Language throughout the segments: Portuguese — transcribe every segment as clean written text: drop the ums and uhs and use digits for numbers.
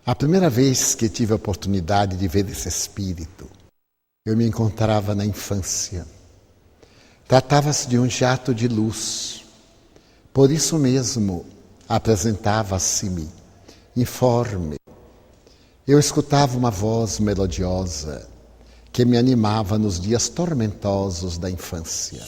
A primeira vez que tive a oportunidade de ver esse espírito, eu me encontrava na infância. Tratava-se de um jato de luz. Por isso mesmo, apresentava-se-me informe. Eu escutava uma voz melodiosa que me animava nos dias tormentosos da infância.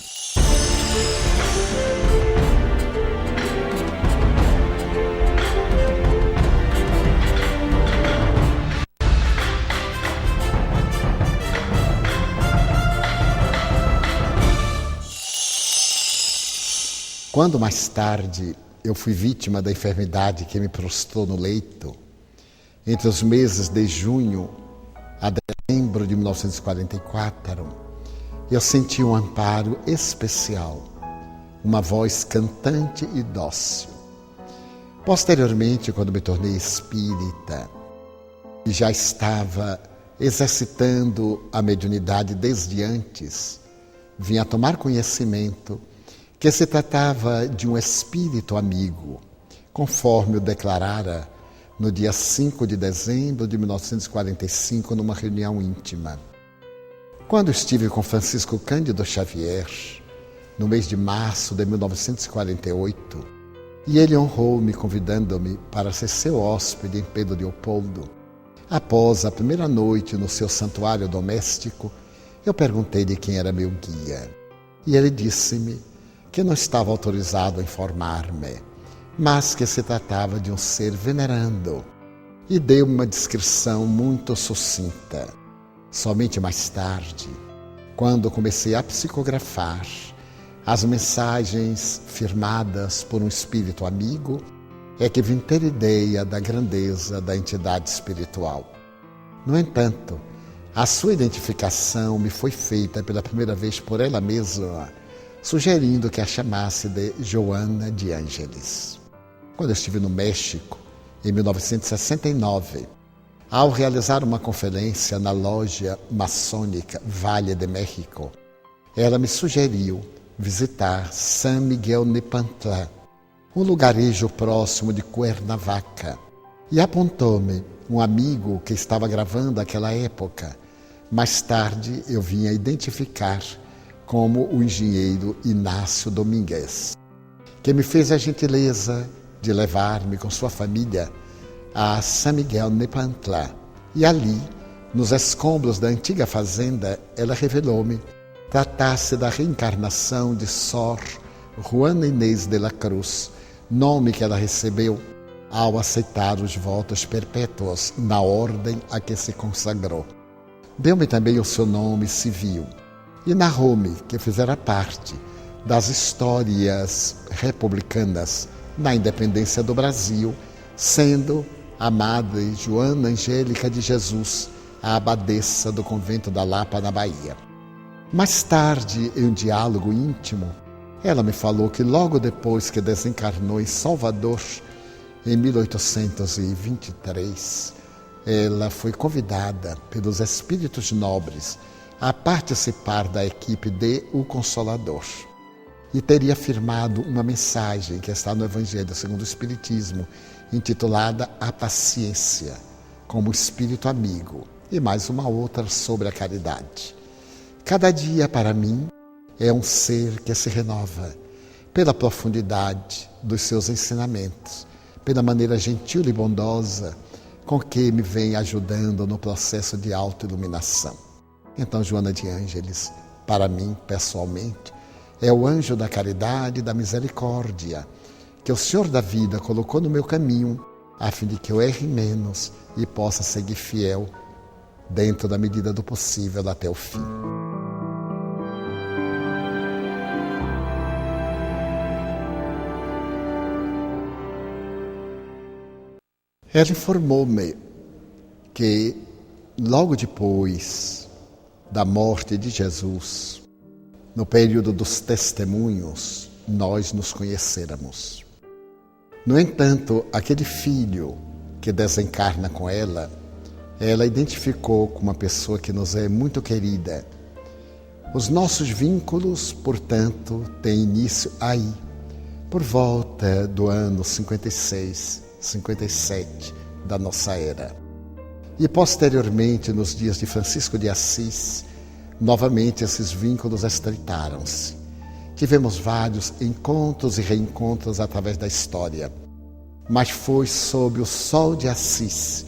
Quando mais tarde eu fui vítima da enfermidade que me prostrou no leito, entre os meses de junho a dezembro de 1944, eu senti um amparo especial, uma voz cantante e dócil. Posteriormente, quando me tornei espírita e já estava exercitando a mediunidade desde antes, vim a tomar conhecimento que se tratava de um espírito amigo, conforme eu declarara no dia 5 de dezembro de 1945, numa reunião íntima. Quando estive com Francisco Cândido Xavier, no mês de março de 1948, e ele honrou-me convidando-me para ser seu hóspede em Pedro Leopoldo, após a primeira noite no seu santuário doméstico, eu perguntei-lhe quem era meu guia. E ele disse-me que não estava autorizado a informar-me, mas que se tratava de um ser venerando, e deu-me uma descrição muito sucinta. Somente mais tarde, quando comecei a psicografar as mensagens firmadas por um espírito amigo, é que vim ter ideia da grandeza da entidade espiritual. No entanto, a sua identificação me foi feita pela primeira vez por ela mesma, sugerindo que a chamasse de Joana de Ângeles. Quando eu estive no México, em 1969, ao realizar uma conferência na loja maçônica Vale de México, ela me sugeriu visitar San Miguel Nepantla, um lugarejo próximo de Cuernavaca, e apontou-me um amigo que estava gravando aquela época. Mais tarde eu vim a identificar como o engenheiro Inácio Domingues, que me fez a gentileza de levar-me com sua família a San Miguel Nepantla. E ali, nos escombros da antiga fazenda, ela revelou-me tratar-se da reencarnação de Sor Juana Inês de la Cruz, nome que ela recebeu ao aceitar os votos perpétuos na ordem a que se consagrou. Deu-me também o seu nome civil e narrou-me que fizera parte das histórias republicanas na independência do Brasil, sendo a Madre Joana Angélica de Jesus a abadesa do convento da Lapa, na Bahia. Mais tarde, em um diálogo íntimo, ela me falou que logo depois que desencarnou em Salvador, em 1823, ela foi convidada pelos espíritos nobres a participar da equipe de O Consolador. E teria firmado uma mensagem que está no Evangelho segundo o Espiritismo, intitulada A Paciência, como espírito amigo, e mais uma outra sobre a caridade. Cada dia, para mim, é um ser que se renova pela profundidade dos seus ensinamentos, pela maneira gentil e bondosa com que me vem ajudando no processo de autoiluminação. Então, Joana de Ângeles, para mim, pessoalmente, é o anjo da caridade e da misericórdia que o Senhor da vida colocou no meu caminho, a fim de que eu erre menos e possa seguir fiel, dentro da medida do possível, até o fim. Ela informou-me que, logo depois da morte de Jesus, no período dos testemunhos, nós nos conhecêramos. No entanto, aquele filho que desencarna com ela identificou como uma pessoa que nos é muito querida. Os nossos vínculos, portanto, têm início aí, por volta do ano 56, 57 da nossa era. E posteriormente, nos dias de Francisco de Assis, novamente esses vínculos estreitaram-se. Tivemos vários encontros e reencontros através da história, mas foi sob o sol de Assis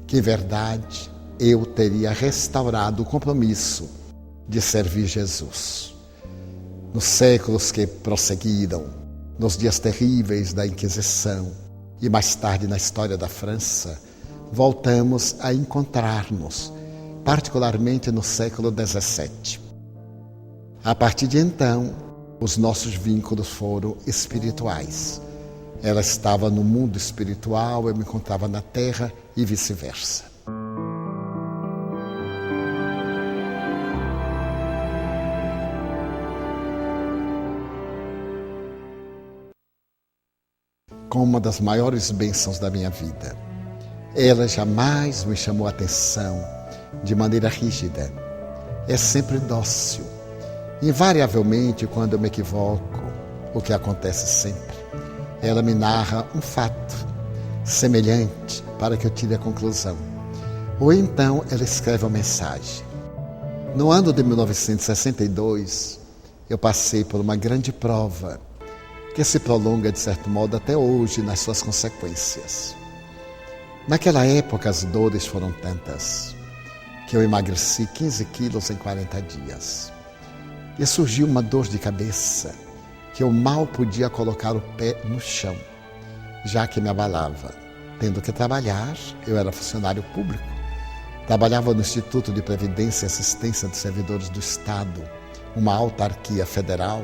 que, em verdade, eu teria restaurado o compromisso de servir Jesus. Nos séculos que prosseguiram, nos dias terríveis da Inquisição e mais tarde na história da França, voltamos a encontrar-nos, particularmente no século XVII. A partir de então, os nossos vínculos foram espirituais. Ela estava no mundo espiritual, eu me encontrava na terra e vice-versa. Com uma das maiores bênçãos da minha vida. Ela jamais me chamou a atenção de maneira rígida. É sempre dócil. Invariavelmente, quando eu me equivoco, o que acontece sempre, ela me narra um fato semelhante para que eu tire a conclusão. Ou então ela escreve uma mensagem. No ano de 1962, eu passei por uma grande prova que se prolonga, de certo modo, até hoje nas suas consequências. Naquela época, as dores foram tantas que eu emagreci 15 quilos em 40 dias. E surgiu uma dor de cabeça que eu mal podia colocar o pé no chão, já que me abalava. Tendo que trabalhar, eu era funcionário público, trabalhava no Instituto de Previdência e Assistência dos Servidores do Estado, uma autarquia federal.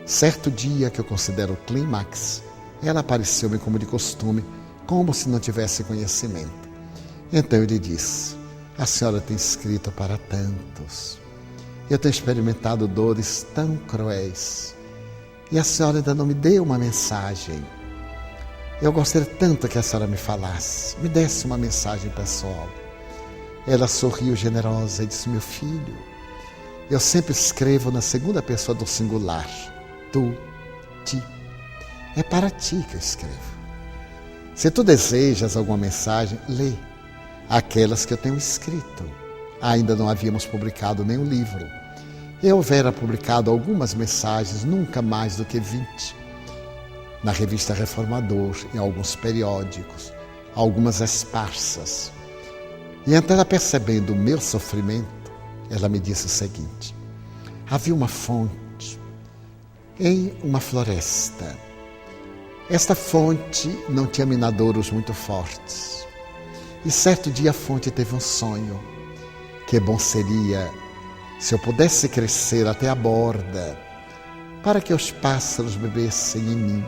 Certo dia, que eu considero o clímax, ela apareceu-me como de costume, como se não tivesse conhecimento. Então eu lhe disse: a senhora tem escrito para tantos. Eu tenho experimentado dores tão cruéis. E a senhora ainda não me deu uma mensagem. Eu gostaria tanto que a senhora me falasse, me desse uma mensagem pessoal. Ela sorriu generosa e disse: meu filho, eu sempre escrevo na segunda pessoa do singular. Tu, ti. É para ti que eu escrevo. Se tu desejas alguma mensagem, lê aquelas que eu tenho escrito. Ainda não havíamos publicado nenhum livro. Eu houvera publicado algumas mensagens, nunca mais do que 20. Na revista Reformador, em alguns periódicos, algumas esparsas. E então, ela, percebendo o meu sofrimento, ela me disse o seguinte: havia uma fonte em uma floresta. Esta fonte não tinha minadouros muito fortes. E certo dia a fonte teve um sonho. Que bom seria se eu pudesse crescer até a borda, para que os pássaros bebessem em mim,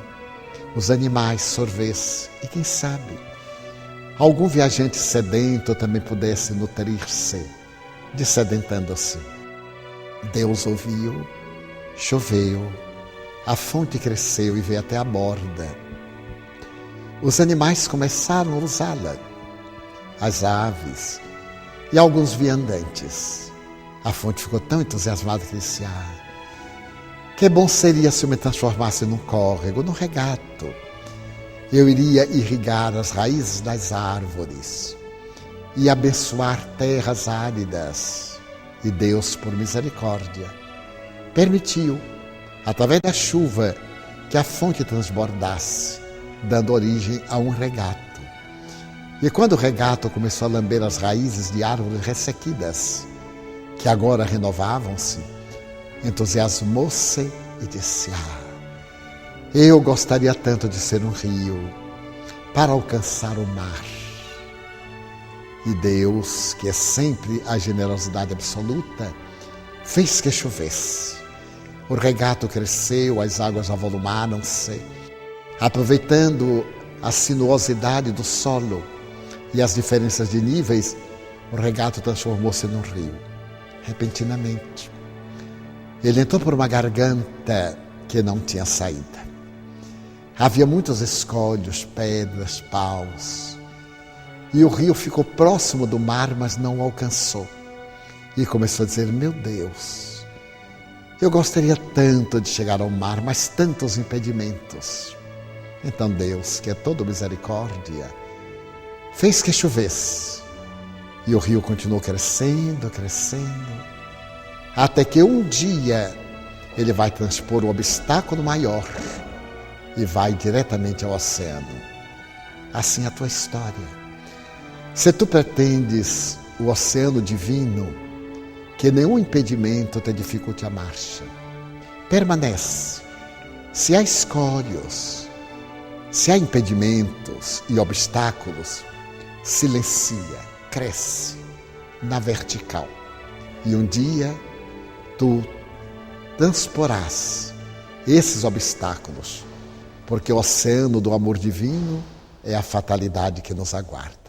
os animais sorvessem e, quem sabe, algum viajante sedento também pudesse nutrir-se, dessedentando-se. Deus ouviu, choveu, a fonte cresceu e veio até a borda. Os animais começaram a usá-la, as aves e alguns viandantes. A fonte ficou tão entusiasmada que disse: que bom seria se eu me transformasse num córrego, num regato. Eu iria irrigar as raízes das árvores e abençoar terras áridas. E Deus, por misericórdia, permitiu, através da chuva, que a fonte transbordasse, dando origem a um regato. E quando o regato começou a lamber as raízes de árvores ressequidas, que agora renovavam-se, entusiasmou-se e disse: eu gostaria tanto de ser um rio para alcançar o mar. E Deus, que é sempre a generosidade absoluta, fez que chovesse. O regato cresceu, as águas avolumaram-se, aproveitando a sinuosidade do solo e as diferenças de níveis, o regato transformou-se num rio. Repentinamente, ele entrou por uma garganta que não tinha saída. Havia muitos escolhos, pedras, paus, e o rio ficou próximo do mar, mas não o alcançou. E começou a dizer: meu Deus, eu gostaria tanto de chegar ao mar, mas tantos impedimentos. Então Deus, que é todo misericórdia, fez que chovesse. E o rio continuou crescendo, crescendo, até que um dia ele vai transpor o obstáculo maior e vai diretamente ao oceano. Assim é a tua história. Se tu pretendes o oceano divino, que nenhum impedimento te dificulte a marcha. Permanece. Se há escolhos, se há impedimentos e obstáculos, silencia, cresce na vertical. E um dia tu transporás esses obstáculos, porque o oceano do amor divino é a fatalidade que nos aguarda.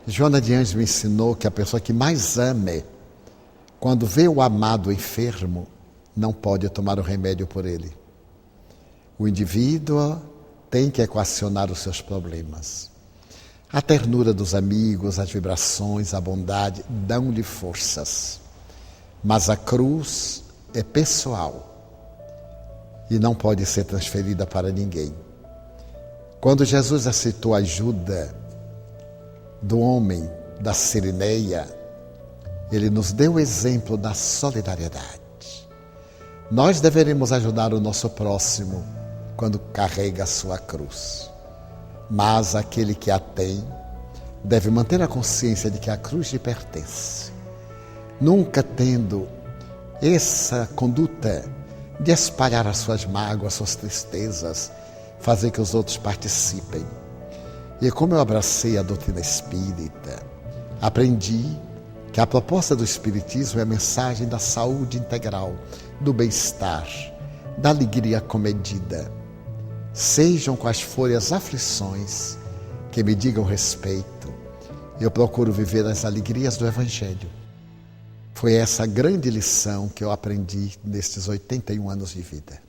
Joana de Ângeles me ensinou que a pessoa que mais ame, quando vê o amado enfermo, não pode tomar o remédio por ele. O indivíduo tem que equacionar os seus problemas. A ternura dos amigos, as vibrações, a bondade dão-lhe forças. Mas a cruz é pessoal e não pode ser transferida para ninguém. Quando Jesus aceitou a ajuda do homem da Cirineia, ele nos deu o exemplo da solidariedade. Nós deveremos ajudar o nosso próximo quando carrega a sua cruz. Mas aquele que a tem deve manter a consciência de que a cruz lhe pertence. Nunca tendo essa conduta de espalhar as suas mágoas, as suas tristezas, fazer que os outros participem. E como eu abracei a doutrina espírita, aprendi que a proposta do espiritismo é a mensagem da saúde integral, do bem-estar, da alegria comedida. Sejam quais forem as aflições que me digam respeito, eu procuro viver as alegrias do Evangelho. Foi essa grande lição que eu aprendi nestes 81 anos de vida.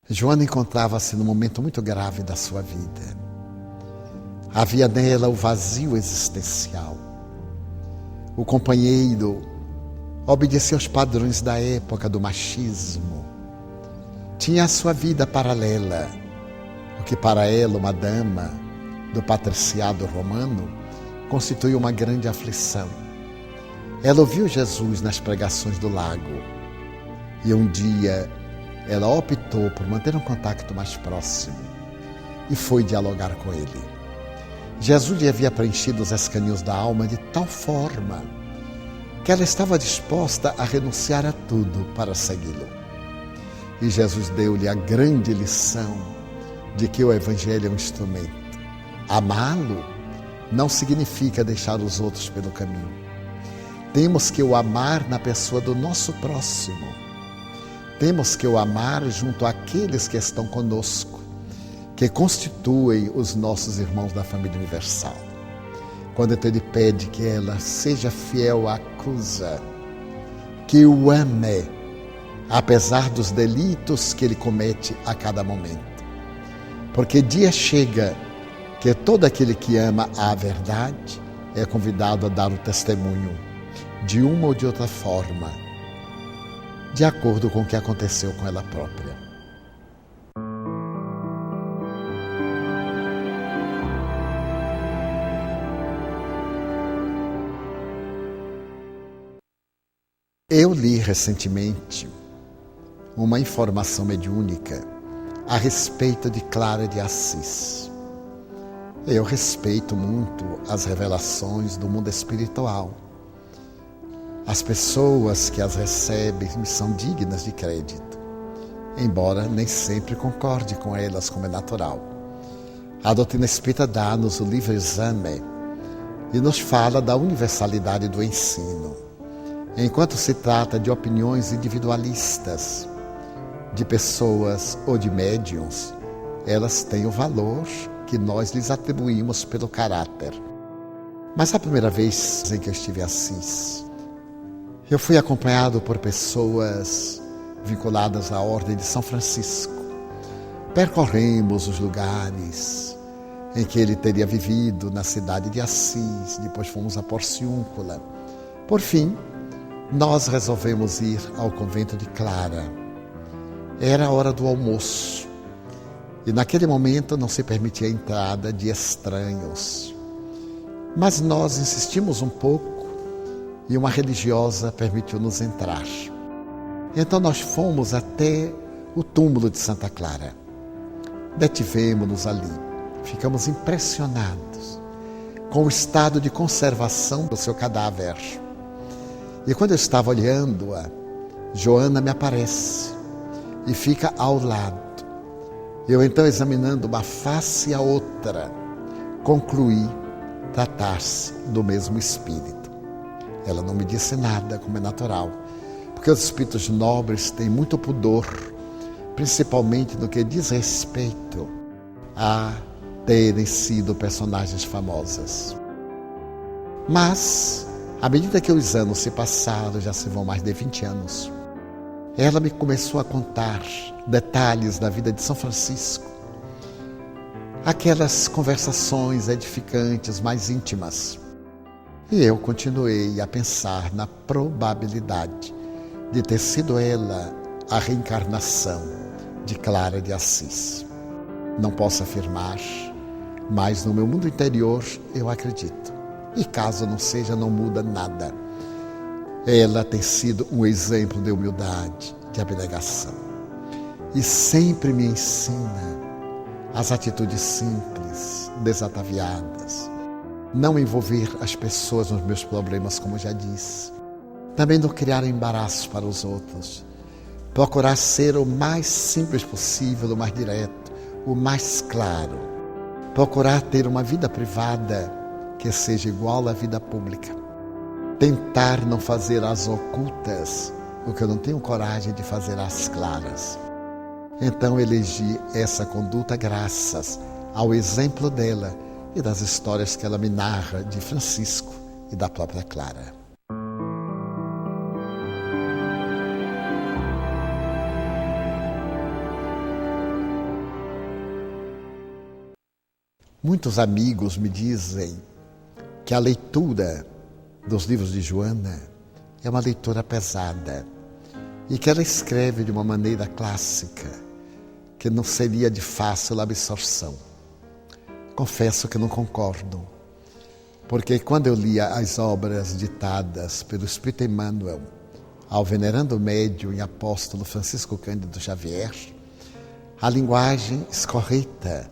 Joana encontrava-se num momento muito grave da sua vida. Havia nela o vazio existencial. O companheiro obedecia aos padrões da época do machismo. Tinha a sua vida paralela, o que para ela, uma dama do patriciado romano, constituiu uma grande aflição. Ela ouviu Jesus nas pregações do lago e um dia ela optou por manter um contato mais próximo e foi dialogar com ele. Jesus lhe havia preenchido os escaninhos da alma de tal forma que ela estava disposta a renunciar a tudo para segui-lo. E Jesus deu-lhe a grande lição de que o Evangelho é um instrumento. Amá-lo não significa deixar os outros pelo caminho. Temos que o amar na pessoa do nosso próximo. Temos que o amar junto àqueles que estão conosco, que constituem os nossos irmãos da família universal. Quando então ele pede que ela seja fiel à cruz, que o ame, apesar dos delitos que ele comete a cada momento. Porque dia chega que todo aquele que ama a verdade é convidado a dar o testemunho de uma ou de outra forma, de acordo com o que aconteceu com ela própria. Eu li recentemente uma informação mediúnica a respeito de Clara de Assis. Eu respeito muito as revelações do mundo espiritual. As pessoas que as recebem me são dignas de crédito, embora nem sempre concorde com elas, como é natural. A doutrina espírita dá-nos o livre exame e nos fala da universalidade do ensino. Enquanto se trata de opiniões individualistas, de pessoas ou de médiuns, elas têm o valor que nós lhes atribuímos pelo caráter. Mas a primeira vez em que eu estive em Assis, eu fui acompanhado por pessoas vinculadas à Ordem de São Francisco. Percorremos os lugares em que ele teria vivido na cidade de Assis, depois fomos a Porciúncula. Por fim, nós resolvemos ir ao convento de Clara. Era a hora do almoço e naquele momento não se permitia a entrada de estranhos. Mas nós insistimos um pouco e uma religiosa permitiu-nos entrar. Então nós fomos até o túmulo de Santa Clara. Detivemos-nos ali. Ficamos impressionados com o estado de conservação do seu cadáver. E quando eu estava olhando-a, Joana me aparece e fica ao lado. Eu então, examinando uma face e a outra, concluí tratar-se do mesmo espírito. Ela não me disse nada, como é natural, porque os espíritos nobres têm muito pudor, principalmente no que diz respeito a terem sido personagens famosas. Mas, à medida que os anos se passaram, já se vão mais de 20 anos, ela me começou a contar detalhes da vida de São Francisco, aquelas conversações edificantes, mais íntimas. E eu continuei a pensar na probabilidade de ter sido ela a reencarnação de Clara de Assis. Não posso afirmar, mas no meu mundo interior eu acredito. E caso não seja, não muda nada. Ela tem sido um exemplo de humildade, de abnegação. E sempre me ensina as atitudes simples, desataviadas. Não envolver as pessoas nos meus problemas, como já disse. Também não criar embaraços para os outros. Procurar ser o mais simples possível, o mais direto, o mais claro. Procurar ter uma vida privada que seja igual à vida pública. Tentar não fazer às ocultas o que eu não tenho coragem de fazer às claras. Então elegi essa conduta graças ao exemplo dela e das histórias que ela me narra de Francisco e da própria Clara. Muitos amigos me dizem que a leitura dos livros de Joana é uma leitura pesada e que ela escreve de uma maneira clássica que não seria de fácil absorção. Confesso que não concordo, porque quando eu lia as obras ditadas pelo Espírito Emmanuel ao venerando médium e apóstolo Francisco Cândido Xavier, a linguagem escorreita,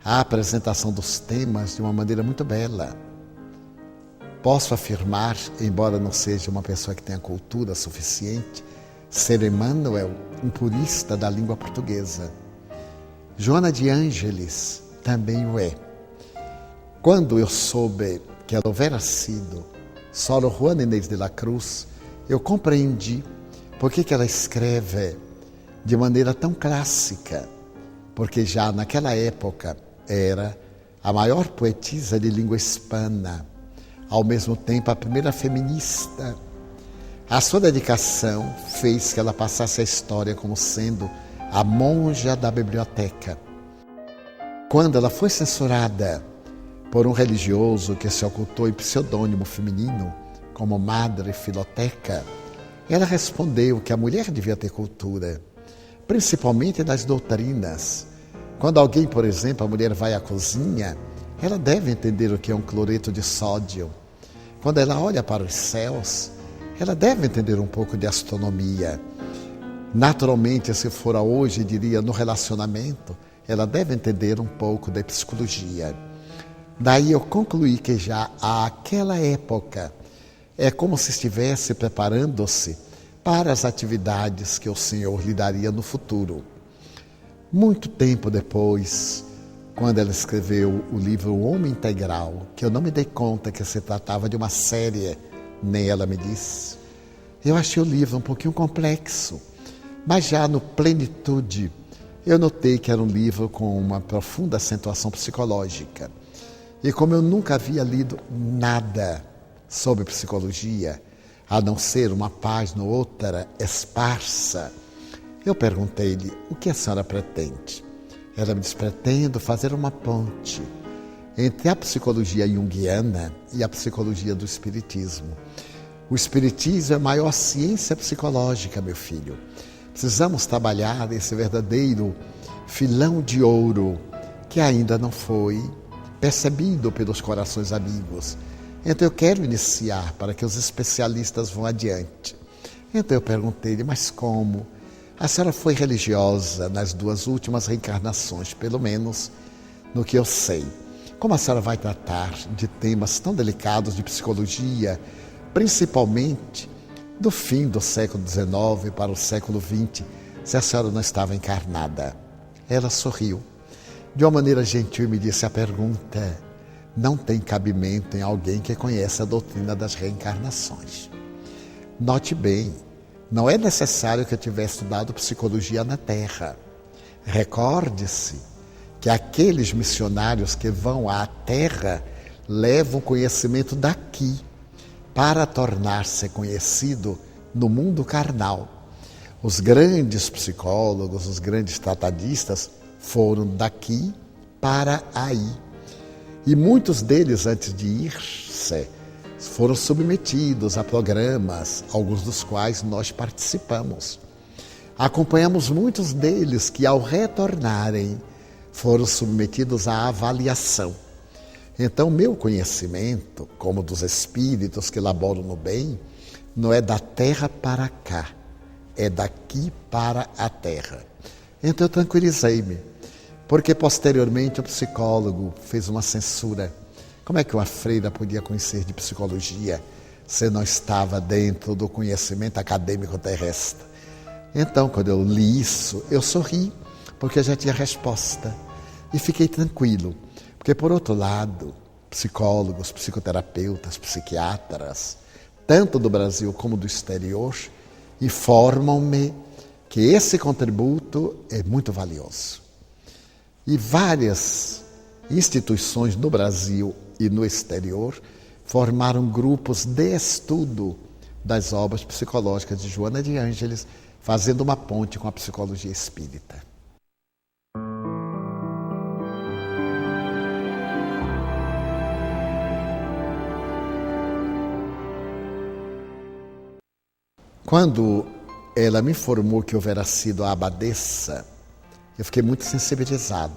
a apresentação dos temas de uma maneira muito bela. Posso afirmar, embora não seja uma pessoa que tenha cultura suficiente, ser Emmanuel um purista da língua portuguesa. Joana de Ângeles também o é. Quando eu soube que ela houvera sido Sor Juana Inês de la Cruz, eu compreendi por que ela escreve de maneira tão clássica, porque já naquela época era a maior poetisa de língua hispana, ao mesmo tempo a primeira feminista. A sua dedicação fez que ela passasse a história como sendo a monja da biblioteca. Quando ela foi censurada por um religioso que se ocultou em pseudônimo feminino, como Madre Filoteca, ela respondeu que a mulher devia ter cultura, principalmente das doutrinas. Quando alguém, por exemplo, a mulher vai à cozinha, ela deve entender o que é um cloreto de sódio. Quando ela olha para os céus, ela deve entender um pouco de astronomia. Naturalmente, se for hoje, diria, no relacionamento, ela deve entender um pouco de psicologia. Daí eu concluí que já àquela época é como se estivesse preparando-se para as atividades que o Senhor lhe daria no futuro. Muito tempo depois, quando ela escreveu o livro O Homem Integral, que eu não me dei conta que se tratava de uma série, nem ela me disse, eu achei o livro um pouquinho complexo, mas já no Plenitude, eu notei que era um livro com uma profunda acentuação psicológica. E como eu nunca havia lido nada sobre psicologia, a não ser uma página ou outra esparsa. Eu perguntei-lhe, o que a senhora pretende? Ela me disse, pretendo fazer uma ponte entre a psicologia junguiana e a psicologia do espiritismo. O espiritismo é a maior ciência psicológica, meu filho. Precisamos trabalhar esse verdadeiro filão de ouro que ainda não foi percebido pelos corações amigos. Então eu quero iniciar para que os especialistas vão adiante. Então eu perguntei-lhe, mas como? A senhora foi religiosa nas 2 últimas reencarnações, pelo menos no que eu sei. Como a senhora vai tratar de temas tão delicados de psicologia, principalmente do fim do século XIX para o século XX, se a senhora não estava encarnada? Ela sorriu. De uma maneira gentil me disse, a pergunta não tem cabimento em alguém que conhece a doutrina das reencarnações. Note bem, não é necessário que eu tivesse estudado psicologia na Terra. Recorde-se que aqueles missionários que vão à Terra levam conhecimento daqui para tornar-se conhecido no mundo carnal. Os grandes psicólogos, os grandes tratadistas foram daqui para aí. E muitos deles, antes de ir-se, foram submetidos a programas, alguns dos quais nós participamos. Acompanhamos muitos deles que, ao retornarem, foram submetidos à avaliação. Então, meu conhecimento, como dos espíritos que laboram no bem, não é da terra para cá, é daqui para a terra. Então, eu tranquilizei-me, porque posteriormente o psicólogo fez uma censura. Como é que uma freira podia conhecer de psicologia se não estava dentro do conhecimento acadêmico terrestre? Então, quando eu li isso, eu sorri, porque eu já tinha resposta. E fiquei tranquilo, porque, por outro lado, psicólogos, psicoterapeutas, psiquiatras, tanto do Brasil como do exterior, informam-me que esse contributo é muito valioso. E várias instituições no Brasil e no exterior formaram grupos de estudo das obras psicológicas de Joana de Ângeles, fazendo uma ponte com a psicologia espírita. Quando ela me informou que eu houvera sido a abadesa, eu fiquei muito sensibilizado,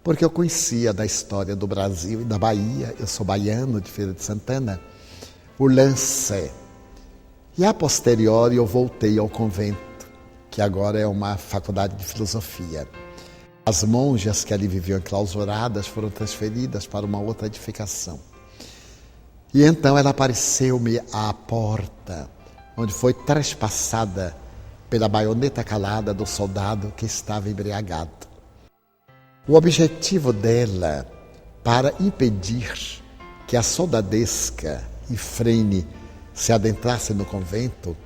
porque eu conhecia da história do Brasil e da Bahia, eu sou baiano de Feira de Santana, o lance. E a posteriori eu voltei ao convento, que agora é uma faculdade de filosofia. As monjas que ali viviam enclausuradas foram transferidas para uma outra edificação. E então ela apareceu-me à porta, onde foi trespassada pela baioneta calada do soldado que estava embriagado. O objetivo dela, para impedir que a soldadesca Ifrene se adentrasse no convento,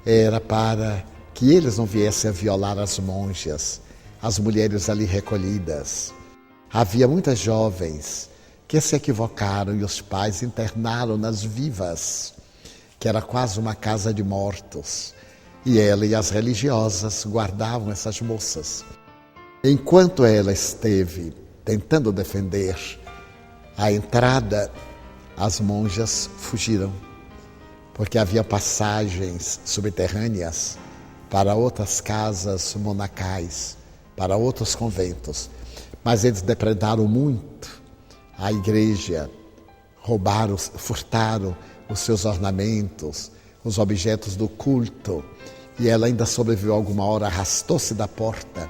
era para que eles não viessem a violar as monjas, as mulheres ali recolhidas. Havia muitas jovens que se equivocaram e os pais internaram-nas vivas, que era quase uma casa de mortos. E ela e as religiosas guardavam essas moças. Enquanto ela esteve tentando defender a entrada, as monjas fugiram, porque havia passagens subterrâneas para outras casas monacais, para outros conventos. Mas eles depredaram muito a igreja, roubaram, furtaram os seus ornamentos, os objetos do culto, e ela ainda sobreviveu alguma hora, arrastou-se da porta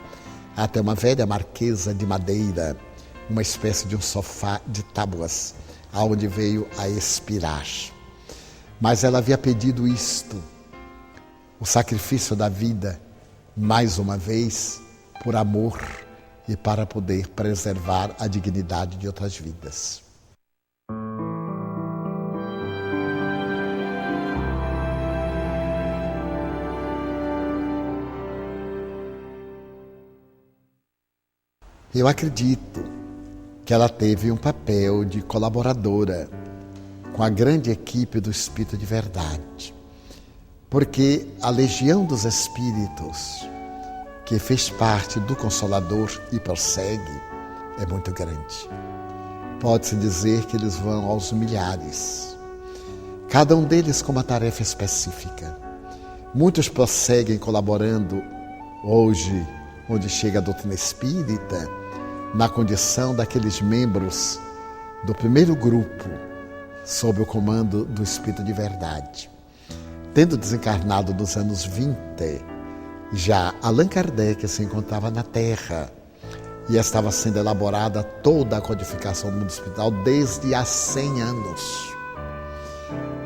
até uma velha marquesa de madeira, uma espécie de um sofá de tábuas, aonde veio a expirar. Mas ela havia pedido isto, o sacrifício da vida, mais uma vez, por amor e para poder preservar a dignidade de outras vidas. Eu acredito que ela teve um papel de colaboradora com a grande equipe do Espírito de Verdade. porque a legião dos espíritos que fez parte do Consolador e prossegue é muito grande. Pode-se dizer que eles vão aos milhares, cada um deles com uma tarefa específica. Muitos prosseguem colaborando hoje, onde chega a doutrina espírita, na condição daqueles membros do primeiro grupo, sob o comando do Espírito de Verdade. Tendo desencarnado nos anos 20, já Allan Kardec se encontrava na Terra e estava sendo elaborada toda a codificação do mundo espiritual desde há 100 anos.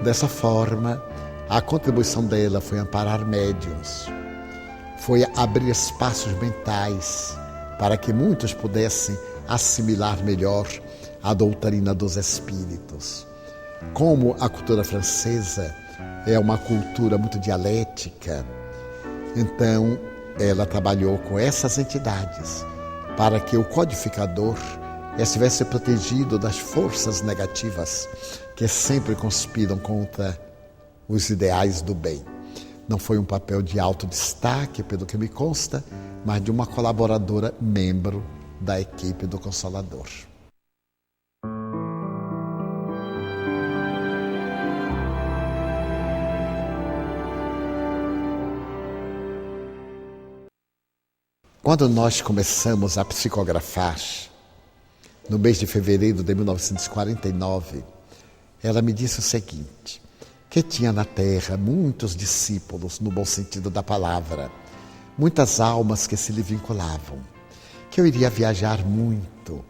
Dessa forma, a contribuição dela foi amparar médiuns, foi abrir espaços mentais para que muitos pudessem assimilar melhor a doutrina dos espíritos. Como a cultura francesa é uma cultura muito dialética, então ela trabalhou com essas entidades para que o codificador estivesse protegido das forças negativas que sempre conspiram contra os ideais do bem. Não foi um papel de alto destaque, pelo que me consta, mas de uma colaboradora membro da equipe do Consolador. Quando nós começamos a psicografar, no mês de fevereiro de 1949, ela me disse o seguinte, que tinha na Terra muitos discípulos, no bom sentido da palavra, muitas almas que se lhe vinculavam, que eu iria viajar muito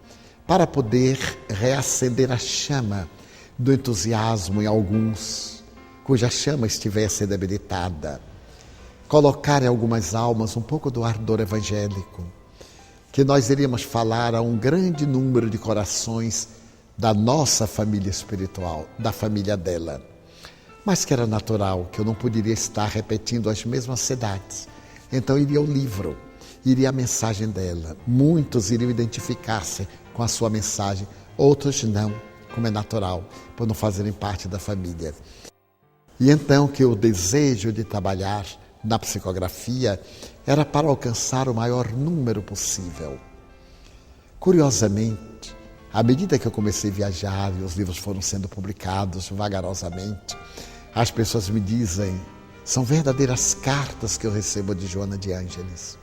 para poder reacender a chama do entusiasmo em alguns, cuja chama estivesse debilitada, colocar em algumas almas um pouco do ardor evangélico, que nós iríamos falar a um grande número de corações da nossa família espiritual, da família dela. Mas que era natural, que eu não poderia estar repetindo as mesmas cidades. Então iria o livro, iria a mensagem dela. Muitos iriam identificar-se com a sua mensagem, outros não, como é natural, por não fazerem parte da família. E então que o desejo de trabalhar na psicografia era para alcançar o maior número possível. Curiosamente, à medida que eu comecei a viajar e os livros foram sendo publicados vagarosamente, as pessoas me dizem, são verdadeiras cartas que eu recebo de Joana de Ângeles.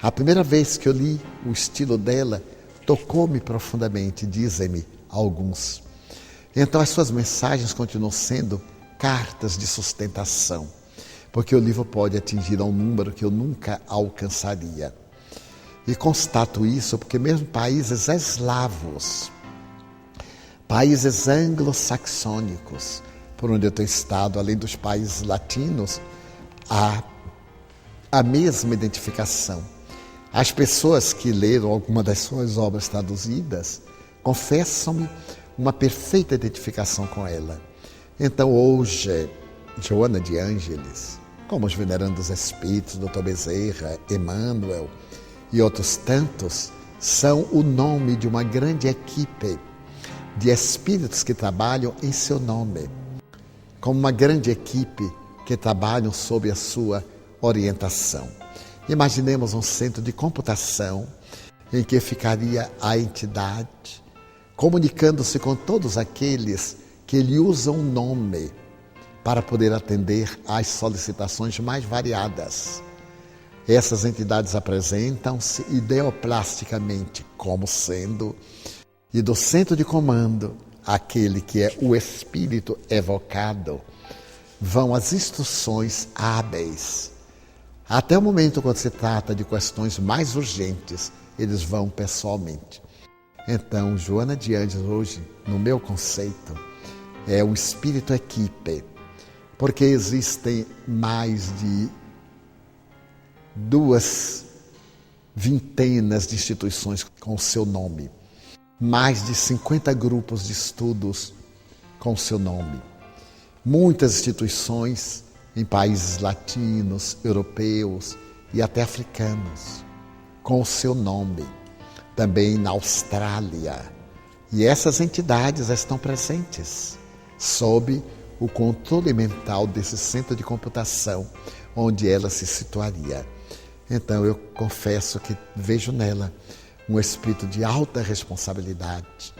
A primeira vez que eu li o estilo dela, tocou-me profundamente, dizem-me alguns. Então as suas mensagens continuam sendo cartas de sustentação, porque o livro pode atingir a um número que eu nunca alcançaria. E constato isso porque mesmo países eslavos, países anglo-saxônicos, por onde eu tenho estado, além dos países latinos, há a mesma identificação. As pessoas que leram alguma das suas obras traduzidas confessam-me uma perfeita identificação com ela. Então hoje, Joana de Ângeles, como os venerandos espíritos, Dr. Bezerra, Emmanuel e outros tantos, são o nome de uma grande equipe de espíritos que trabalham em seu nome, como uma grande equipe que trabalham sob a sua orientação. Imaginemos um centro de computação em que ficaria a entidade comunicando-se com todos aqueles que lhe usam o nome para poder atender às solicitações mais variadas. Essas entidades apresentam-se ideoplasticamente como sendo, e do centro de comando, aquele que é o espírito evocado, vão as instruções hábeis. Até o momento quando se trata de questões mais urgentes, eles vão pessoalmente. Então, Joana de Ângeles hoje, no meu conceito, é o espírito equipe, porque existem mais de 20 de instituições com o seu nome, mais de 50 grupos de estudos com o seu nome, muitas instituições em países latinos, europeus e até africanos, com o seu nome, também na Austrália. E essas entidades estão presentes sob o controle mental desse centro de computação onde ela se situaria. Então eu confesso que vejo nela um espírito de alta responsabilidade,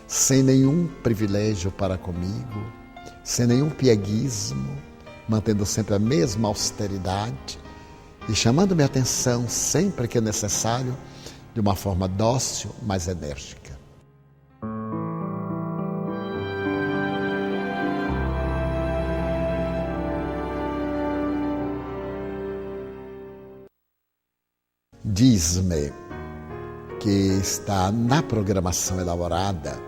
sem nenhum privilégio para comigo, sem nenhum pieguismo, mantendo sempre a mesma austeridade e chamando minha atenção sempre que é necessário, de uma forma dócil, mas enérgica. Diz-me que está na programação elaborada,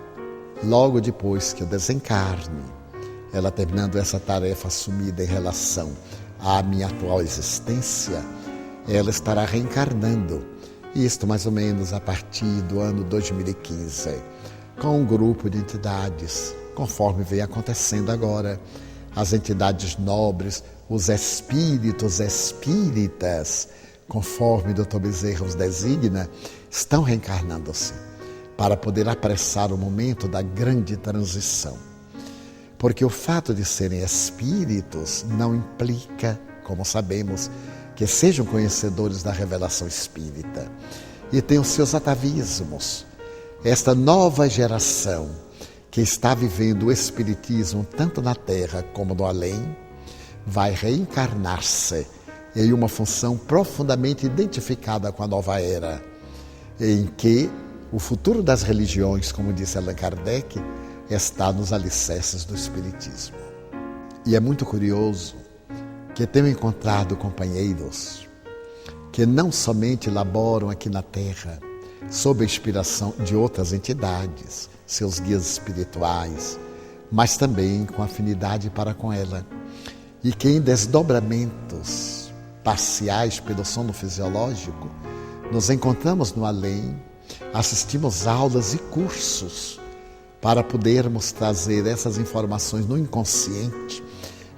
logo depois que eu desencarne, ela terminando essa tarefa assumida em relação à minha atual existência, ela estará reencarnando, isto mais ou menos a partir do ano 2015, com um grupo de entidades, conforme vem acontecendo agora, as entidades nobres, os espíritos espíritas, conforme Dr. Bezerra os designa, estão reencarnando-se para poder apressar o momento da grande transição. Porque o fato de serem espíritos não implica, como sabemos, que sejam conhecedores da revelação espírita e tenham seus atavismos. Esta nova geração que está vivendo o espiritismo tanto na Terra como no além, vai reencarnar-se em uma função profundamente identificada com a nova era, em que o futuro das religiões, como disse Allan Kardec, está nos alicerces do Espiritismo. E é muito curioso que tenho encontrado companheiros que não somente laboram aqui na Terra, sob a inspiração de outras entidades, seus guias espirituais, mas também com afinidade para com ela, e que em desdobramentos parciais pelo sono fisiológico, nos encontramos no além, assistimos aulas e cursos para podermos trazer essas informações no inconsciente,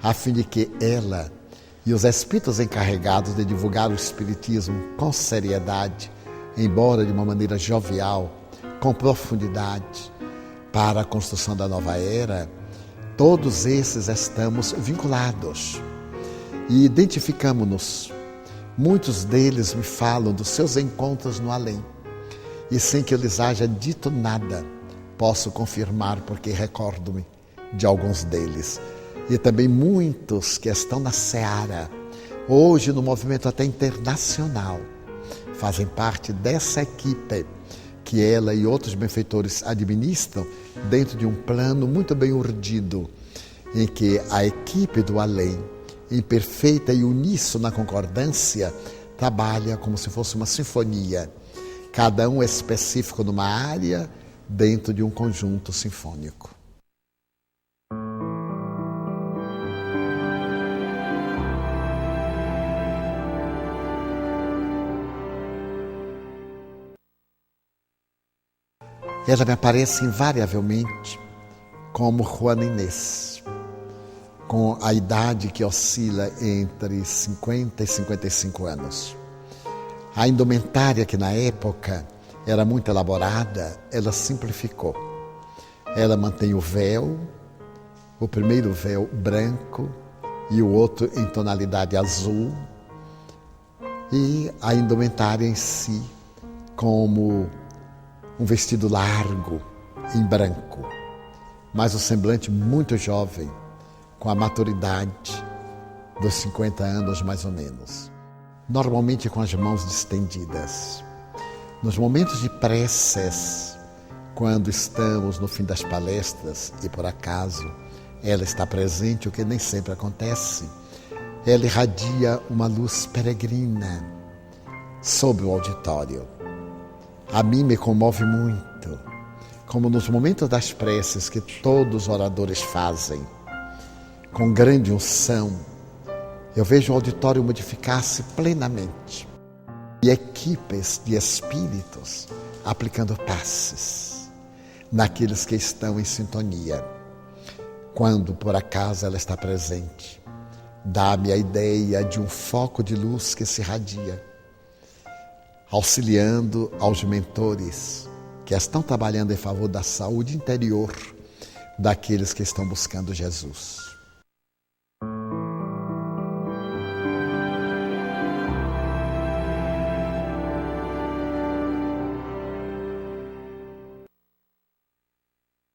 a fim de que ela e os espíritos encarregados de divulgar o espiritismo com seriedade, embora de uma maneira jovial, com profundidade, para a construção da nova era, todos esses estamos vinculados e identificamos-nos. Muitos deles me falam dos seus encontros no além, e sem que eu lhes haja dito nada, posso confirmar porque recordo-me de alguns deles. E também muitos que estão na seara, hoje no movimento até internacional, fazem parte dessa equipe que ela e outros benfeitores administram dentro de um plano muito bem urdido, em que a equipe do além, em perfeita e uníssona concordância, trabalha como se fosse uma sinfonia, cada um específico numa área dentro de um conjunto sinfônico. Ela me aparece invariavelmente como Juana Inês, com a idade que oscila entre 50 e 55 anos. A indumentária, que na época era muito elaborada, ela simplificou. Ela mantém o véu, o primeiro véu branco e o outro em tonalidade azul, e a indumentária em si como um vestido largo, em branco, mas o semblante muito jovem, com a maturidade dos 50 anos mais ou menos. Normalmente com as mãos distendidas. Nos momentos de preces, quando estamos no fim das palestras e por acaso ela está presente, o que nem sempre acontece, ela irradia uma luz peregrina sobre o auditório. A mim me comove muito, como nos momentos das preces que todos os oradores fazem, com grande unção, eu vejo o auditório modificar-se plenamente e equipes de espíritos aplicando passes naqueles que estão em sintonia. Quando por acaso ela está presente, dá-me a ideia de um foco de luz que se irradia, auxiliando aos mentores que estão trabalhando em favor da saúde interior daqueles que estão buscando Jesus.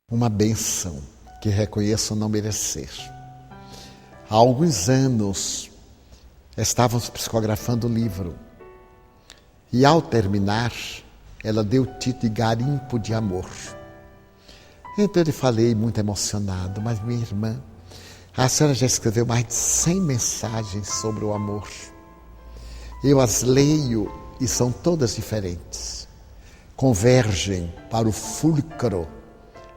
uma bênção que reconheço não merecer. Há alguns anos estávamos psicografando o livro e, ao terminar, ela deu o título de Garimpo de Amor. Então eu lhe falei muito emocionado: mas minha irmã, a senhora já escreveu mais de 100 mensagens sobre o amor. Eu as leio e são todas diferentes. Convergem para o fulcro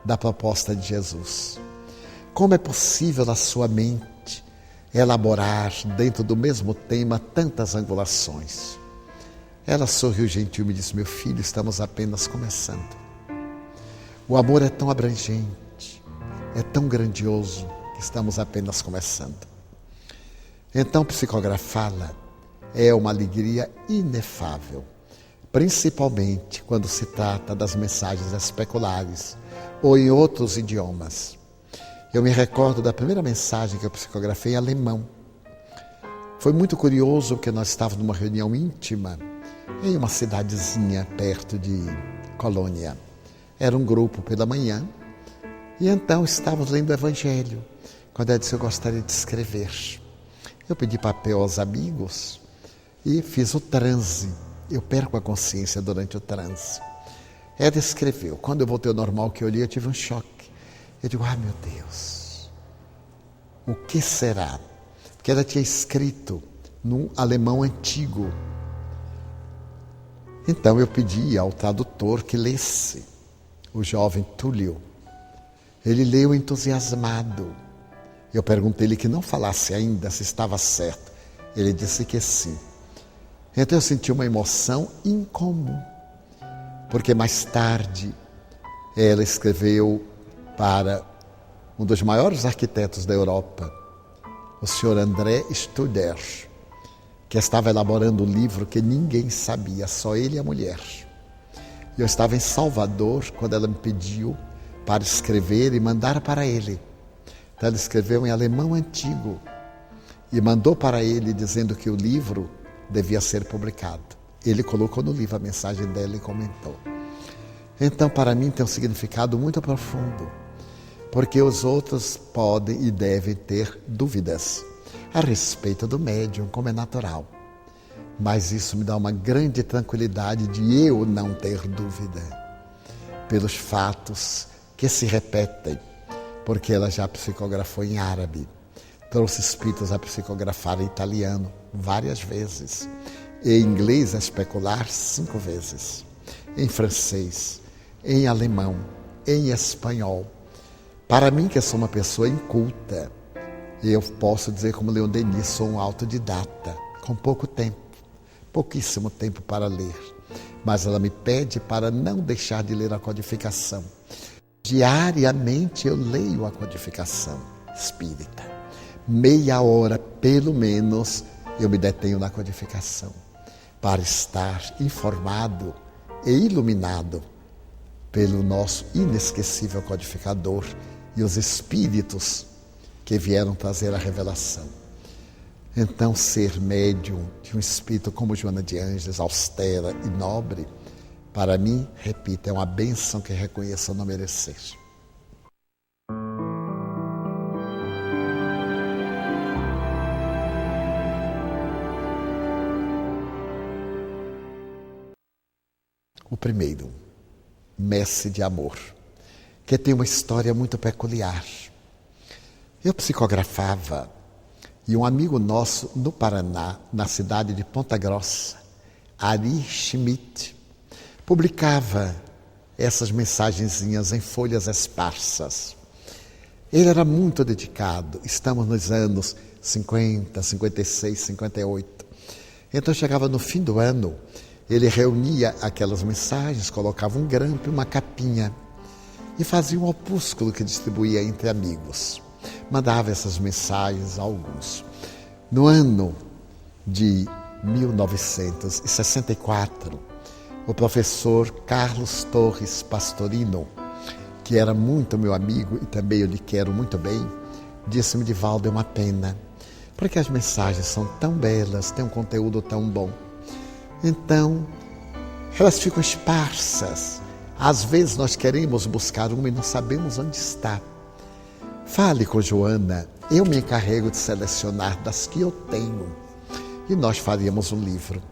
da proposta de Jesus. Como é possível na sua mente elaborar dentro do mesmo tema tantas angulações? Ela sorriu gentil e me disse: meu filho, estamos apenas começando. O amor é tão abrangente, é tão grandioso, que estamos apenas começando. Então, psicografá-la é uma alegria inefável, principalmente quando se trata das mensagens especulares ou em outros idiomas. Eu me recordo da primeira mensagem que eu psicografei em alemão. Foi muito curioso porque nós estávamos numa reunião íntima em uma cidadezinha perto de Colônia. Era um grupo pela manhã e então estávamos lendo o Evangelho, quando ela disse: eu gostaria de escrever. Eu pedi papel aos amigos e fiz o transe. Eu perco a consciência durante o transe. Ela escreveu. Quando eu voltei ao normal que eu li, eu tive um choque. Eu digo: meu Deus, o que será? Porque ela tinha escrito num alemão antigo. Então eu pedi ao tradutor que lesse. O jovem Túlio. Ele leu entusiasmado. Eu perguntei-lhe que não falasse ainda se estava certo. Ele disse que sim. Então eu senti uma emoção incomum, porque mais tarde ela escreveu para um dos maiores arquitetos da Europa, o senhor André Studer, que estava elaborando um livro que ninguém sabia, só ele e a mulher. Eu estava em Salvador quando ela me pediu para escrever e mandar para ele. Então ela escreveu em alemão antigo e mandou para ele dizendo que o livro devia ser publicado. Ele colocou no livro a mensagem dela e comentou. Então, para mim, tem um significado muito profundo, porque os outros podem e devem ter dúvidas a respeito do médium, como é natural. Mas isso me dá uma grande tranquilidade de eu não ter dúvida, pelos fatos que se repetem, porque ela já psicografou em árabe, trouxe espíritos a psicografar em italiano várias vezes, em inglês a especular 5 vezes, em francês, em alemão, em espanhol. Para mim, que sou uma pessoa inculta, eu posso dizer como Leon Denis, sou um autodidata, com pouco tempo, pouquíssimo tempo para ler. Mas ela me pede para não deixar de ler a codificação. Diariamente eu leio a codificação espírita. Meia hora, pelo menos, eu me detenho na codificação, para estar informado e iluminado pelo nosso inesquecível codificador e os espíritos que vieram trazer a revelação. Então, ser médium de um espírito como Joana de Ângeles, austera e nobre, para mim, repito, é uma bênção que reconheço não merecer. O primeiro, Messe de Amor, que tem uma história muito peculiar. Eu psicografava e um amigo nosso no Paraná, na cidade de Ponta Grossa, Ari Schmidt, publicava essas mensagenzinhas em folhas esparsas. Ele era muito dedicado, estamos nos anos 50, 56, 58. Então chegava no fim do ano, ele reunia aquelas mensagens, colocava um grampo e uma capinha e fazia um opúsculo que distribuía entre amigos. Mandava essas mensagens a alguns. No ano de 1964, o professor Carlos Torres Pastorino, que era muito meu amigo e também eu lhe quero muito bem, disse-me: Divaldo, é uma pena, porque as mensagens são tão belas, têm um conteúdo tão bom. Então, elas ficam esparsas, Às vezes nós queremos buscar uma e não sabemos onde está. Fale com Joana, eu me encarrego de selecionar das que eu tenho. E nós faríamos um livro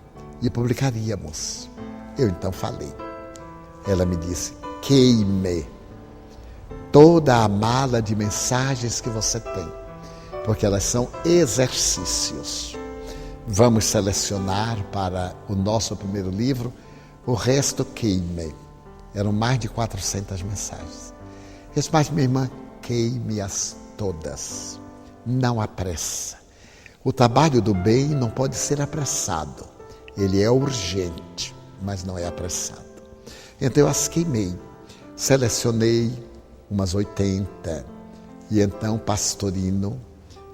e publicaríamos. Eu então falei. Ela me disse, queime toda a mala de mensagens que você tem, porque elas são exercícios. Vamos selecionar para o nosso primeiro livro, o resto queime. Eram mais de 400 mensagens. Eu disse, mas minha irmã, queime-as todas. Não há pressa. O trabalho do bem não pode ser apressado. Ele é urgente, mas não é apressado. Então eu as queimei. Selecionei umas 80. E então Pastorino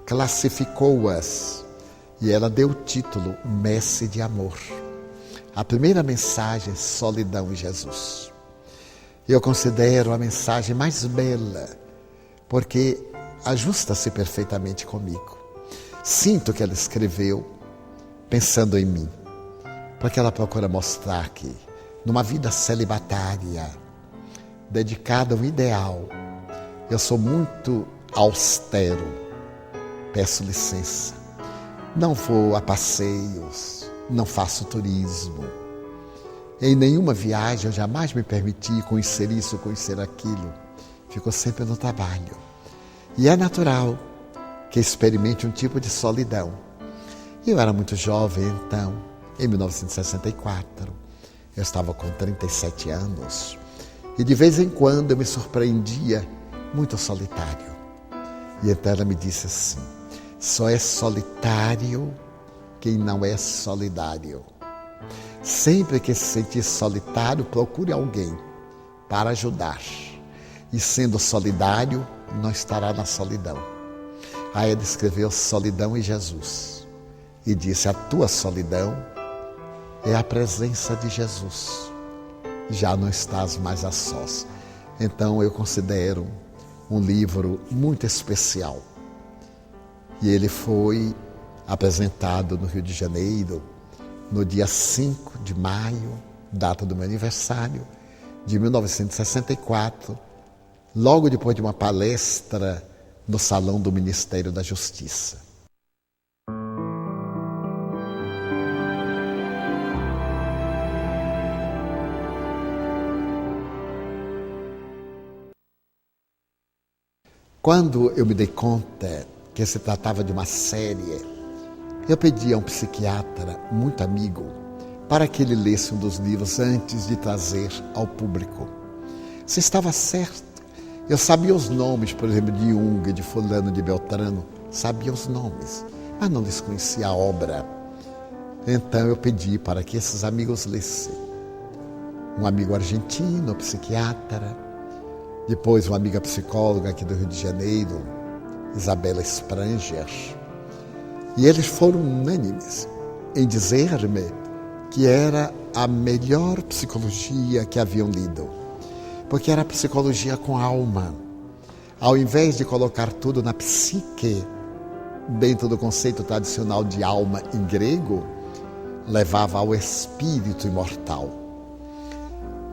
classificou-as. E ela deu o título Messe de Amor. A primeira mensagem, solidão em Jesus. Eu considero a mensagem mais bela, porque ajusta-se perfeitamente comigo. Sinto que ela escreveu pensando em mim, porque ela procura mostrar que numa vida celibatária, dedicada ao ideal, eu sou muito austero, peço licença, não vou a passeios, não faço turismo. Em nenhuma viagem eu jamais me permiti conhecer isso, conhecer aquilo. Fico sempre no trabalho. E é natural que experimente um tipo de solidão. Eu era muito jovem então, em 1964. Eu estava com 37 anos. E de vez em quando eu me surpreendia muito solitário. E então ela me disse assim, só é solitário quem não é solidário. Sempre que se sentir solitário, procure alguém para ajudar. E sendo solidário, não estará na solidão. Aí ele escreveu solidão em Jesus. E disse, a tua solidão é a presença de Jesus. Já não estás mais a sós. Então eu considero um livro muito especial. E ele foi apresentado no Rio de Janeiro, no dia 5 de maio, data do meu aniversário, de 1964, logo depois de uma palestra no Salão do Ministério da Justiça. Quando eu me dei conta que se tratava de uma série, eu pedi a um psiquiatra muito amigo para que ele lesse um dos livros antes de trazer ao público. Se estava certo, eu sabia os nomes, por exemplo, de Jung, de fulano, de Beltrano, sabia os nomes, mas não lhes conhecia a obra. Então eu pedi para que esses amigos lessem. Um amigo argentino, psiquiatra, depois uma amiga psicóloga aqui do Rio de Janeiro, Isabela Spranger. E eles foram unânimes em dizer-me que era a melhor psicologia que haviam lido. Porque era psicologia com alma. Ao invés de colocar tudo na psique, dentro do conceito tradicional de alma em grego, levava ao espírito imortal.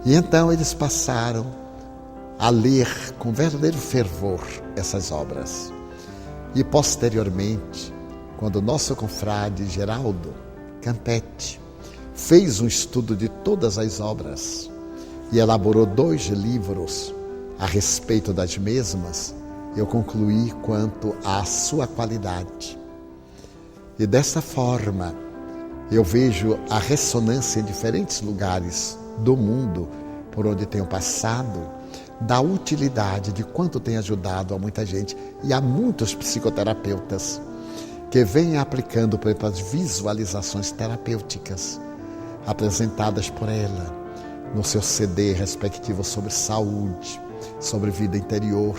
E então eles passaram a ler com verdadeiro fervor essas obras. E posteriormente, quando o nosso confrade Geraldo Campetti fez um estudo de todas as obras e elaborou 2 livros a respeito das mesmas, eu concluí quanto à sua qualidade. E dessa forma, eu vejo a ressonância em diferentes lugares do mundo por onde tenho passado, da utilidade de quanto tem ajudado a muita gente e a muitos psicoterapeutas que vêm aplicando, por exemplo, as visualizações terapêuticas apresentadas por ela no seu CD respectivo sobre saúde, sobre vida interior,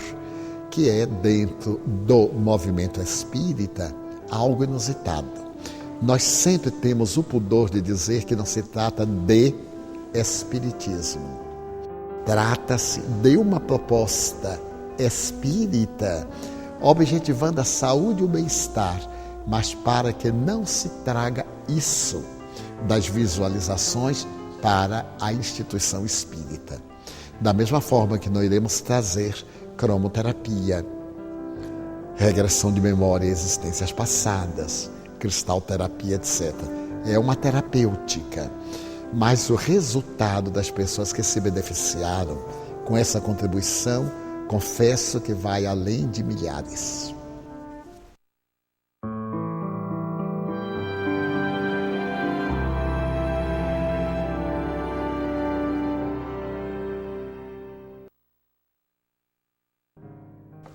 que é, dentro do movimento espírita, algo inusitado. Nós sempre temos o pudor de dizer que não se trata de espiritismo. Trata-se de uma proposta espírita, objetivando a saúde e o bem-estar, mas para que não se traga isso das visualizações para a instituição espírita. Da mesma forma que nós iremos trazer cromoterapia, regressão de memória e existências passadas, cristalterapia, etc. É uma terapêutica, mas o resultado das pessoas que se beneficiaram com essa contribuição, confesso que vai além de milhares.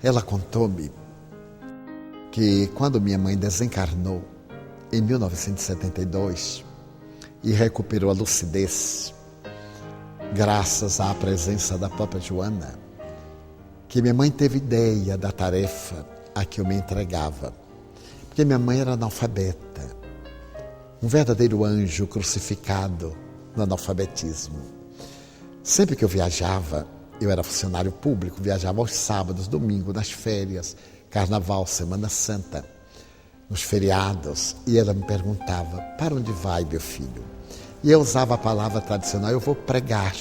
Ela contou-me que quando minha mãe desencarnou, em 1972, e recuperou a lucidez, graças à presença da própria Joana, que minha mãe teve ideia da tarefa a que eu me entregava. Porque minha mãe era analfabeta, um verdadeiro anjo crucificado no analfabetismo. Sempre que eu viajava, eu era funcionário público, viajava aos sábados, domingos, nas férias, carnaval, Semana Santa, nos feriados, e ela me perguntava: para onde vai, meu filho? E eu usava a palavra tradicional: eu vou pregar.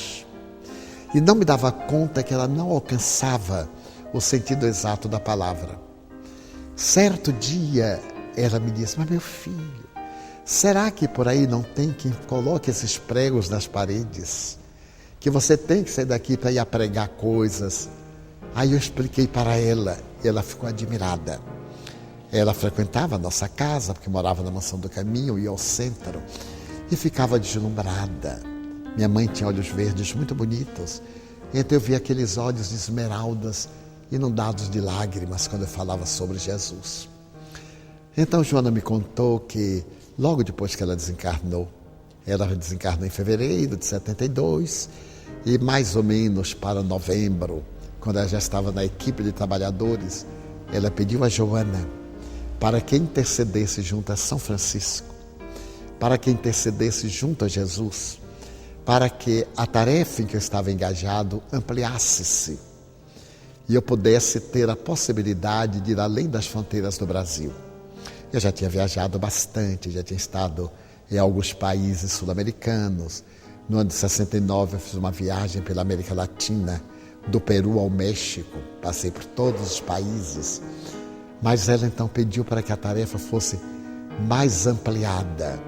E não me dava conta que ela não alcançava o sentido exato da palavra. Certo dia, ela me disse: mas meu filho, será que por aí não tem quem coloque esses pregos nas paredes? Que você tem que sair daqui para ir a pregar coisas. Aí eu expliquei para ela e ela ficou admirada. Ela frequentava a nossa casa, porque morava na Mansão do Caminho, ia ao centro, e ficava deslumbrada. Minha mãe tinha olhos verdes muito bonitos, então eu via aqueles olhos de esmeraldas inundados de lágrimas quando eu falava sobre Jesus. Então Joana me contou que logo depois que ela desencarnou em fevereiro de 72, e mais ou menos para novembro, quando ela já estava na equipe de trabalhadores, ela pediu a Joana para que intercedesse junto a São Francisco, para que intercedesse junto a Jesus, para que a tarefa em que eu estava engajado ampliasse-se e eu pudesse ter a possibilidade de ir além das fronteiras do Brasil. Eu já tinha viajado bastante, já tinha estado em alguns países sul-americanos. No ano de 69 eu fiz uma viagem pela América Latina, do Peru ao México, passei por todos os países. Mas ela então pediu para que a tarefa fosse mais ampliada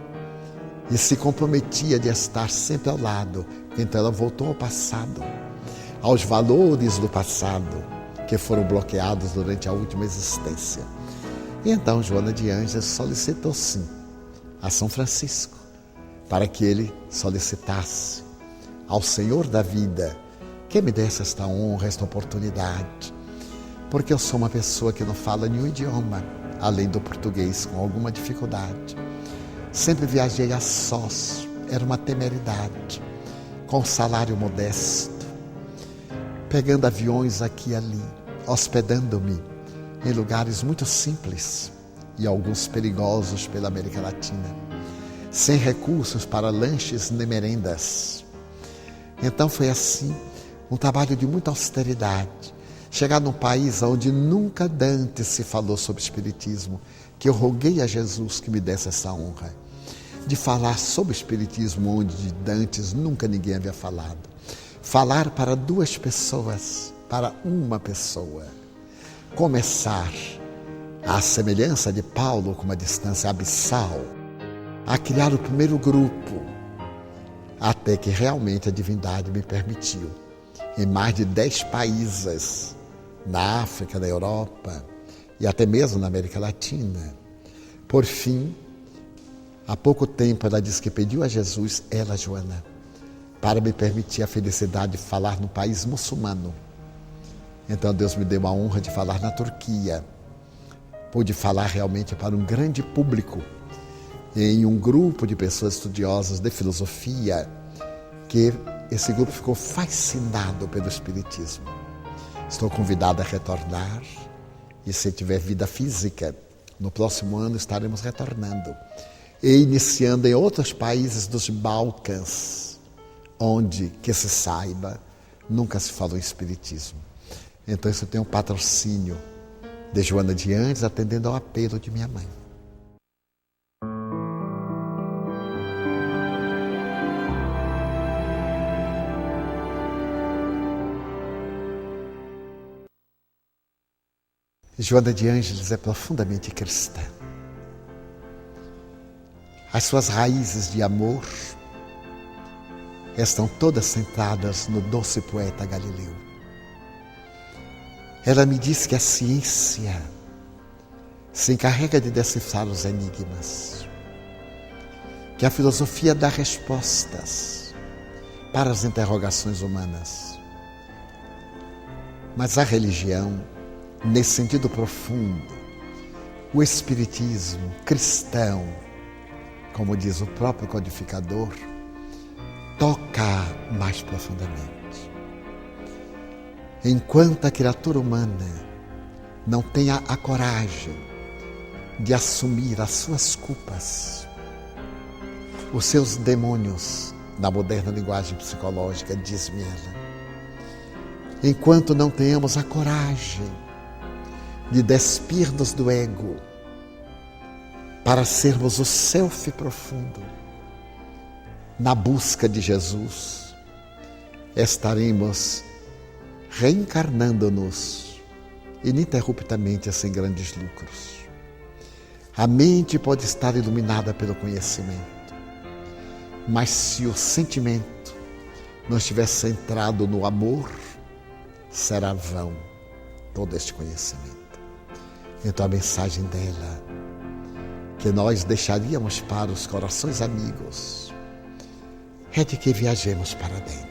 e se comprometia de estar sempre ao lado. Então ela voltou ao passado, aos valores do passado que foram bloqueados durante a última existência. E então Joana de Ângeles solicitou sim a São Francisco para que ele solicitasse ao Senhor da vida que me desse esta honra, esta oportunidade, porque eu sou uma pessoa que não fala nenhum idioma, além do português, com alguma dificuldade. Sempre viajei a sós, era uma temeridade, com salário modesto, pegando aviões aqui e ali, hospedando-me em lugares muito simples e alguns perigosos pela América Latina, sem recursos para lanches nem merendas. Então foi assim, um trabalho de muita austeridade. Chegar num país onde nunca dantes se falou sobre espiritismo, que eu roguei a Jesus que me desse essa honra, de falar sobre espiritismo onde de dantes nunca ninguém havia falado. Falar para duas pessoas, para uma pessoa. Começar, à semelhança de Paulo, com uma distância abissal, a criar o primeiro grupo, até que realmente a divindade me permitiu, em mais de 10 países, na África, na Europa e até mesmo na América Latina. Por fim, há pouco tempo ela disse que pediu a Jesus, ela, Joana, para me permitir a felicidade de falar no país muçulmano. Então Deus me deu a honra de falar na Turquia. Pude falar realmente para um grande público, em um grupo de pessoas estudiosas de filosofia, que esse grupo ficou fascinado pelo espiritismo. Estou convidado a retornar e, se tiver vida física, no próximo ano estaremos retornando e iniciando em outros países dos Balcãs, onde, que se saiba, nunca se falou em espiritismo. Então isso tem um patrocínio de Joana de Ângeles, atendendo ao apelo de minha mãe. Joana de Ângeles é profundamente cristã. As suas raízes de amor estão todas centradas no doce poeta Galileu. Ela me diz que a ciência se encarrega de decifrar os enigmas, que a filosofia dá respostas para as interrogações humanas. Mas a religião, nesse sentido profundo, o espiritismo cristão, como diz o próprio codificador, toca mais profundamente. Enquanto a criatura humana não tenha a coragem de assumir as suas culpas, os seus demônios, na moderna linguagem psicológica, diz-me ela, enquanto não tenhamos a coragem de despir-nos do ego para sermos o self profundo, na busca de Jesus, estaremos reencarnando-nos ininterruptamente sem grandes lucros. A mente pode estar iluminada pelo conhecimento, mas se o sentimento não estiver centrado no amor, será vão todo este conhecimento. Então a mensagem dela, que nós deixaríamos para os corações amigos, é de que viajemos para dentro,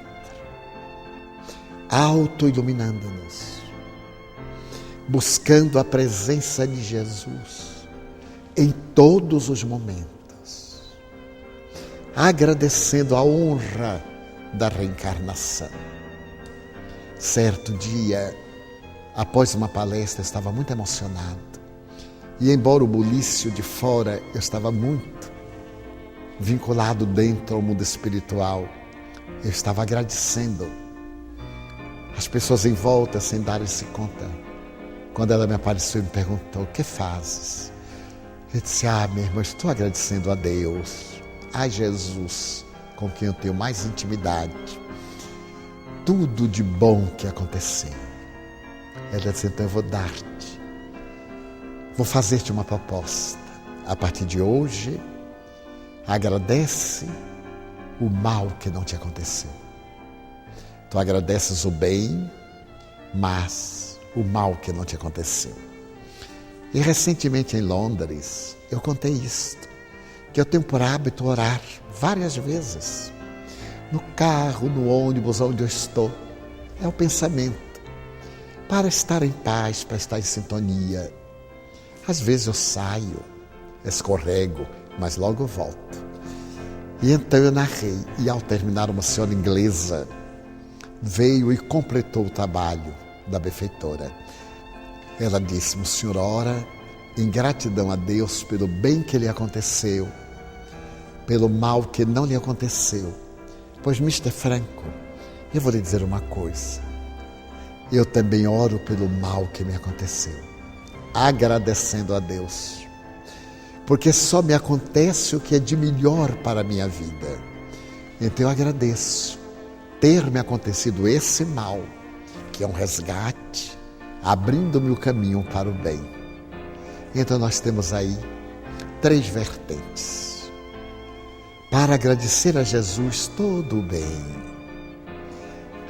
auto-iluminando-nos, buscando a presença de Jesus em todos os momentos, agradecendo a honra da reencarnação. Certo dia, após uma palestra, eu estava muito emocionado. E embora o bulício de fora, eu estava muito vinculado dentro ao mundo espiritual. Eu estava agradecendo as pessoas em volta sem darem-se conta. Quando ela me apareceu e me perguntou, o que fazes? Eu disse, minha irmã, estou agradecendo a Deus, a Jesus, com quem eu tenho mais intimidade. Tudo de bom que aconteceu. Ela disse, então eu vou fazer-te uma proposta. A partir de hoje, agradece o mal que não te aconteceu. Tu agradeces o bem, mas o mal que não te aconteceu. E recentemente em Londres, eu contei isto, que eu tenho por hábito orar várias vezes. No carro, no ônibus, onde eu estou. É o pensamento. Para estar em paz, para estar em sintonia. Às vezes eu saio, escorrego, mas logo volto. E então eu narrei, e ao terminar, uma senhora inglesa veio e completou o trabalho da benfeitora. Ela disse, o senhor ora em gratidão a Deus pelo bem que lhe aconteceu, pelo mal que não lhe aconteceu. Pois, Mr. Franco, eu vou lhe dizer uma coisa. Eu também oro pelo mal que me aconteceu, agradecendo a Deus, porque só me acontece o que é de melhor para a minha vida. Então eu agradeço ter me acontecido esse mal, que é um resgate, abrindo-me o caminho para o bem. Então nós temos aí 3 vertentes. Para agradecer a Jesus todo o bem,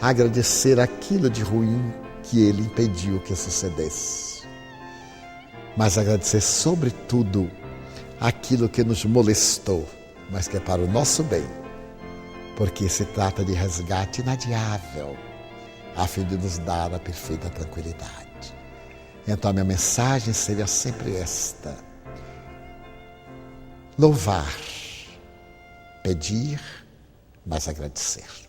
agradecer aquilo de ruim que Ele impediu que sucedesse, mas agradecer sobretudo aquilo que nos molestou, mas que é para o nosso bem, porque se trata de resgate inadiável, a fim de nos dar a perfeita tranquilidade. Então a minha mensagem seria sempre esta: louvar, pedir, mas agradecer.